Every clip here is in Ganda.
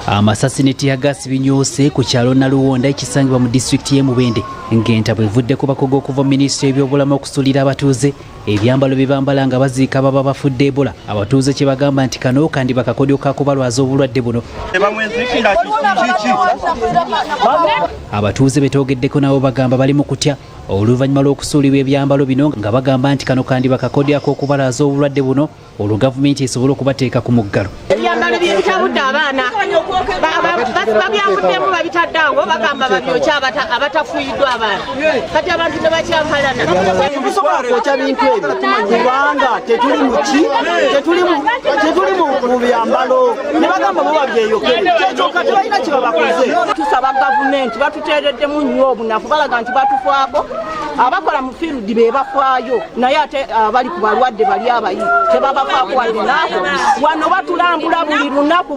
Amasasi ne Ttiyaggaasi Binyoose ku kyalo Naluwonda ekisangibwa mu disitulikiti y'e Mubende ng'entabwe evudde ku bakogo okuva mu minisitule y'ebyobulamu okusuulira abatuuze ebyambalo bye bambala nga baziika baba bafudde Ebola. Abatuuze kye bagamba nti kano kandiba kakodyo kakubalwaza obulwadde buno. Abatuuze betoogeddeko nabo bagamba bali mu kutya oluvannyuma lw'okusuulibwa ebyambalo bino nga bagamba nti kano kandiba kakodyo ak'okubalaza obulwadde buno olwo gavumenti esobola okubateeka ku muggalo. Ebyambalo byebitabudde abaana babyavuddemu babitaddango bagamba babyoki abatafuyiddwa abaana kati abantu ne bakyambalana. Tusobola kwokya bintu ebyo kubanga tetuli mu byambalo ne bagamba bo babyeyokere kyokka tebalina kye babakoze. Tusaba gavumenti batuteereddemu nnyo obunafu balaga nti batufaako abakola mu field be bafaayo naye ate abali ku balwadde bali abayi tebabafaako wadde naako wano batulambula buli lunaku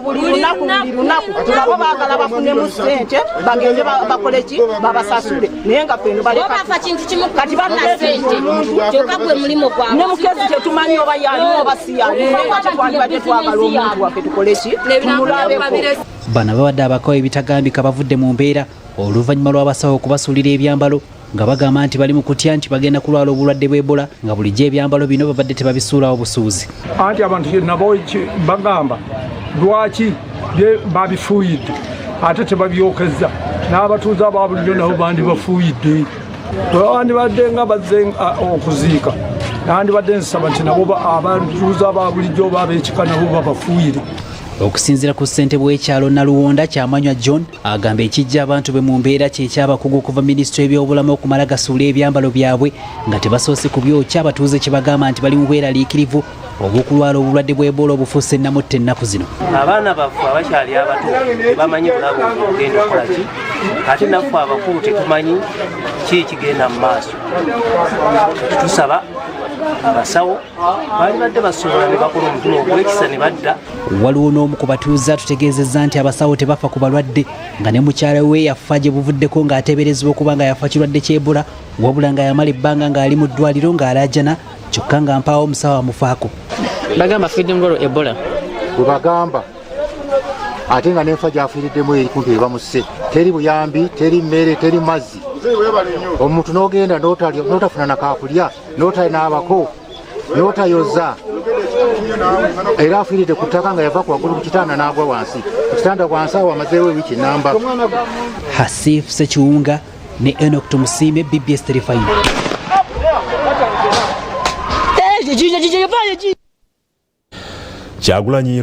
nabo baagala bafunemu ssente bagende bakole ki babasasule naye nga feno baleka kati ne mukezi tetumanyi oba yalimu oba si yalimu ate twalibadde twagala omuntu waffe tukole ki tumulabeko. Bano babadde abakawo ebitagambika bavudde mu mbeera oluvannyuma lw'abasawo okubasuulira ebyambalo nga bagamba nti bali mu kutya nti bagenda kulwala obulwadde bw'Ebola nga bulijjo ebyambalo bino babadde tebabisuulawo busuuzi. Anti abantu nabo bagamba lwaki babifuuyidde ate tebabyokezza n'abatuuze aba bulijjo nabo bandi bafuuyidde andibadde nga bazze okuziika andibadde nsaba nti nabo abatuuze aba bulijjo oba ab'ekika nabo babafuuyire. Okusinziira ku ssentebe w'ekyalo Naluwonda Kyamanywa John agamba ekijja abantu be mu mbeera kyekyabakugu okuva minisitule y'ebyobulamu okumala gasuula ebyambalo byabwe nga tebasoose ku byokya abatuuze kye bagamba nti bali mu bweraliikirivu obw'okulwala obulwadde bw'Ebola obufuuse ennamutte ennaku zino. Abaana baffe abakyali abato tebamanyi bulabu ogenda okukola ki ate naffe abakulu tetumanyi ki ekigenda mu maaso. Tusaba abasawo bali badde basobola ne bakola omutima ogw'ekisa ne badda. Waliwo n'omu ku batuuze atutegeezezza nti abasawo tebafa ku balwadde nga ne mukyala we yafa gye buvuddeko ng'ateeberezebwa okuba nga yafa kirwadde ky'Ebola wabula nga yamala ebbanga ng'ali mu ddwaliro ng'alaajana kyokka nga mpaawo omusawo amufaako. Bagamba afiiridde mu lwalo Ebola. Bwe bagamba ate nga n'enfa gy'afiiriddemu eri kumpi bamusse teri buyambi teri mmere teri mazzi omuntu n'ogenda n'otafuna nakakulya n'otanaabako n'otayoza era afiiridde ku ttaka nga yava ku waggulu ku kitanda n'agwa wansi ku kitanda wansi awo amazeewo ewiki namba. Hasif Sekiwunga ne Enoch Tumusiime BBS Terefayina. Kyagulanyi